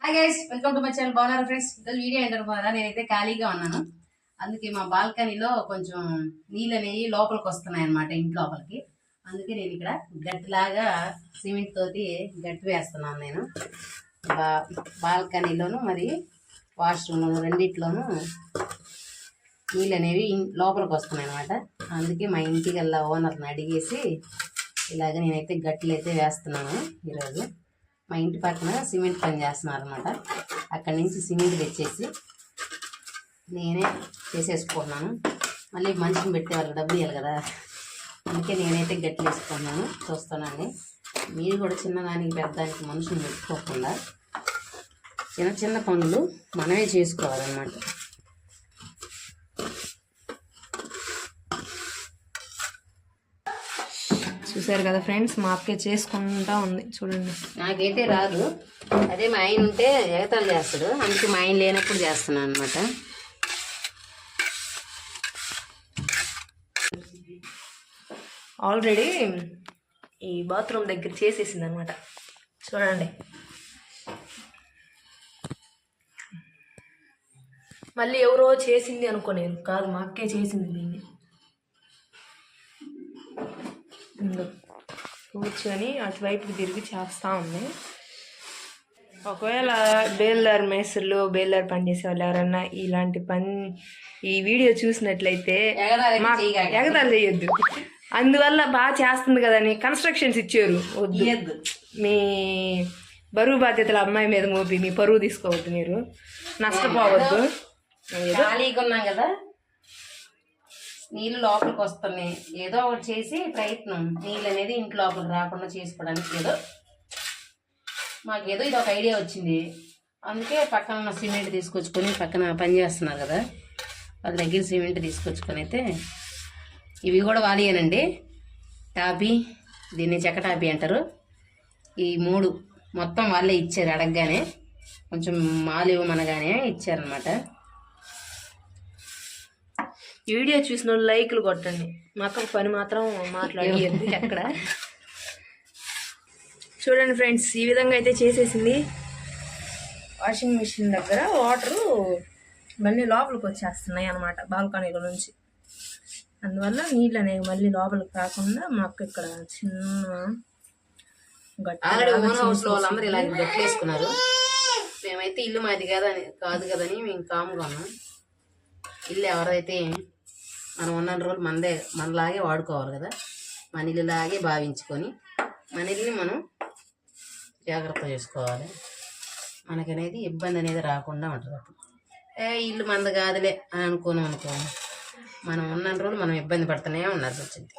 Hi guys, welcome to my channel. బాగున్నారు friends? Video ఏంటారు బాగా, నేనైతే ఖాళీగా ఉన్నాను. అందుకే మా బాల్కనీలో కొంచెం నీళ్ళు అనేవి లోపలికి వస్తున్నాయి అనమాట, ఇంటి లోపలికి. అందుకే నేను ఇక్కడ గట్టిలాగా సిమెంట్ తోటి గట్టి వేస్తున్నాను. నేను బాల్కనీలోను మరి వాష్రూమ్లోను రెండిట్లోనూ నీళ్ళు అనేవి లోపలికి వస్తున్నాయి అనమాట. అందుకే మా ఇంటికి వెళ్ళా ఓనర్ని అడిగేసి ఇలాగ నేనైతే గట్లు అయితే వేస్తున్నాను. ఈరోజు మా ఇంటి పక్కన సిమెంట్ పని చేస్తున్నారు అనమాట. అక్కడి నుంచి సిమెంట్ తెచ్చేసి నేనే చేసేసుకున్నాను. మళ్ళీ మనిషిని పెట్టే వాళ్ళకి డబ్బులు ఇవ్వాలి కదా, అందుకే నేనైతే గట్టి వేసుకున్నాను. చూస్తానండి, మీరు కూడా చిన్నదానికి పెద్దదానికి మనుషులు పెట్టుకోకుండా చిన్న చిన్న పనులు మనమే చేసుకోవాలన్నమాట. చూసారు కదా ఫ్రెండ్స్, మా అక్క చేసుకుంటా ఉంది చూడండి. నాకైతే రాదు, అదే మా ఆయన ఉంటే ఎగతాలు చేస్తాడు. అందుకే మా ఆయన లేనప్పుడు చేస్తున్నాను అనమాట. ఆల్రెడీ ఈ బాత్రూమ్ దగ్గర చేసేసింది అనమాట. చూడండి, మళ్ళీ ఎవరో చేసింది అనుకోలేదు, కాదు మా అక్కే చేసింది. దీన్ని కూర్చొని అటువైపుకి తిరిగి చేస్తూ ఉంది. ఒకవేళ బేల్దార్ మేస్త్రులు బేల్దార్ పని చేసే వాళ్ళు ఎవరన్నా ఇలాంటి పని ఈ వీడియో చూసినట్లయితే ఎగతాలు చేయొద్దు. అందువల్ల బాగా చేస్తుంది కదని కన్స్ట్రక్షన్స్ ఇచ్చారు, వద్దు. మీ బరువు బాధ్యతల అమ్మాయి మీద మోపి మీ పరువు తీసుకోవద్దు, మీరు నష్టపోవద్దు. ఖాళీగా ఉన్నాం కదా, నీళ్ళు లోపలికి వస్తున్నాయి. ఏదో ఒకటి చేసి ప్రయత్నం, నీళ్ళు అనేది ఇంటి లోపలికి రాకుండా చేసుకోవడానికి మాకేదో ఇది ఒక ఐడియా వచ్చింది. అందుకే పక్కన ఉన్న సిమెంట్ తీసుకొచ్చుకొని, పక్కన పని చేస్తున్నారు కదా వాళ్ళ దగ్గర సిమెంట్ తీసుకొచ్చుకొని అయితే ఇవి కూడా వాలియేనండి. టాపీ, దీన్ని చెక్క టాపీ అంటారు. ఈ 3 మొత్తం వాళ్ళే ఇచ్చారు, అడగగానే కొంచెం మాలు ఇవ్వమనగానే ఇచ్చారనమాట. వీడియో చూసిన వాళ్ళు లైక్లు కొట్టండి, మాకు పని మాత్రం మాట్లాడేది ఎక్కడ. చూడండి ఫ్రెండ్స్, ఈ విధంగా అయితే చేసేసింది. వాషింగ్ మిషన్ దగ్గర వాటరు మళ్ళీ లోపలికి వచ్చేస్తున్నాయి అన్నమాట బాల్కనీలో నుంచి. అందువల్ల నీళ్ళు అనేవి మళ్ళీ లోపలికి రాకుండా మాకు ఇక్కడ చిన్న వాళ్ళందరూ ఇలా గట్లేసుకున్నారు. మేమైతే ఇల్లు మాది కాదు కదని మేము కాముగా ఉన్నాం. ఇల్లు ఎవరైతే మనం ఉన్న రోజులు మనలాగే వాడుకోవాలి కదా, మన ఇల్లులాగే భావించుకొని మన ఇల్లుని మనం జాగ్రత్త చేసుకోవాలి. మనకనేది ఇబ్బంది అనేది రాకుండా ఉంటుంది. అప్పుడు ఇల్లు మంద కాదులే అని అనుకో మనం ఉన్న రోజులు మనం ఇబ్బంది పడుతూనే ఉండాల్సి వచ్చింది.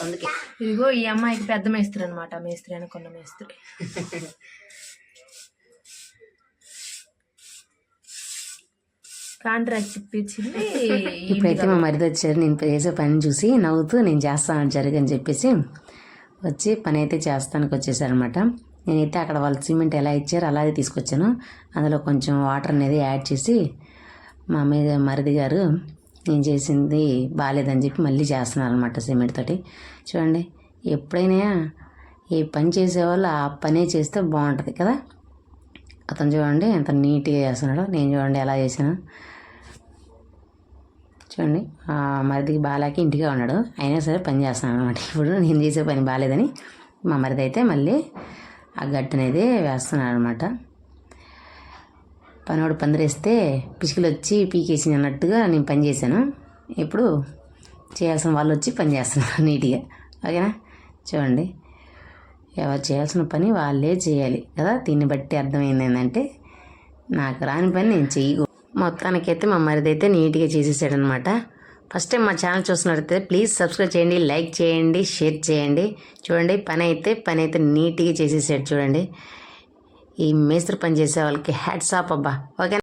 అందుకే ఇదిగో ఈ అమ్మాయికి పెద్ద మేస్త్రి అనమాట, మేస్త్రి అనుకున్న మేస్త్రి. కాంట్రాక్ట్ ఇప్పించింది. ఇప్పుడైతే మా మరిది వచ్చారు. నేను చేసే పని చూసి నవ్వుతూ నేను చేస్తాను జరగని చెప్పేసి వచ్చి పని అయితే చేస్తానికి వచ్చేసారనమాట. నేనైతే అక్కడ వాళ్ళు సిమెంట్ ఎలా ఇచ్చారో అలాగే తీసుకొచ్చాను. అందులో కొంచెం వాటర్ అనేది యాడ్ చేసి మా మరిది గారు నేను చేసింది బాగాలేదని చెప్పి మళ్ళీ చేస్తున్నారు అనమాట సిమెంట్ తోటి. చూడండి, ఎప్పుడైనా ఏ పని చేసేవాళ్ళు ఆ పనే చేస్తే బాగుంటుంది కదా. అతను చూడండి ఎంత నీట్గా చేస్తున్నాడో, నేను చూడండి ఎలా చేశాను. చూడండి, మరిదికి బాగాలేక ఇంటిగా ఉన్నాడు, అయినా సరే పని చేస్తున్నాను అనమాట. ఇప్పుడు నేను చేసే పని బాగాలేదని మా మరిది అయితే మళ్ళీ ఆ గట్టు అనేది వేస్తున్నాడు అనమాట. పనివాడు పందిరేస్తే పిచ్చుకలు వచ్చి పీకేసి అన్నట్టుగా నేను పని చేశాను. ఇప్పుడు చేయాల్సిన వాళ్ళు వచ్చి పని చేస్తున్నారు నీట్గా, ఓకేనా. చూడండి, ఎవరు చేయాల్సిన పని వాళ్ళే చేయాలి కదా. దీన్ని బట్టి అర్థమైంది ఏంటంటే నాకు రాని పని నేను చెయ్యకు. మొత్తానికైతే మా మరిది అయితే నీట్గా చేసేసాడనమాట. ఫస్ట్ టైం మా ఛానల్ చూస్తున్నట్టయితే ప్లీజ్ సబ్స్క్రైబ్ చేయండి, లైక్ చేయండి, షేర్ చేయండి. చూడండి, పని అయితే నీట్గా చేసేసాడు. చూడండి, ఈ మేస్త్రి పని చేసే వాళ్ళకి హ్యాట్స్ ఆఫ్ అబ్బా, ఓకే.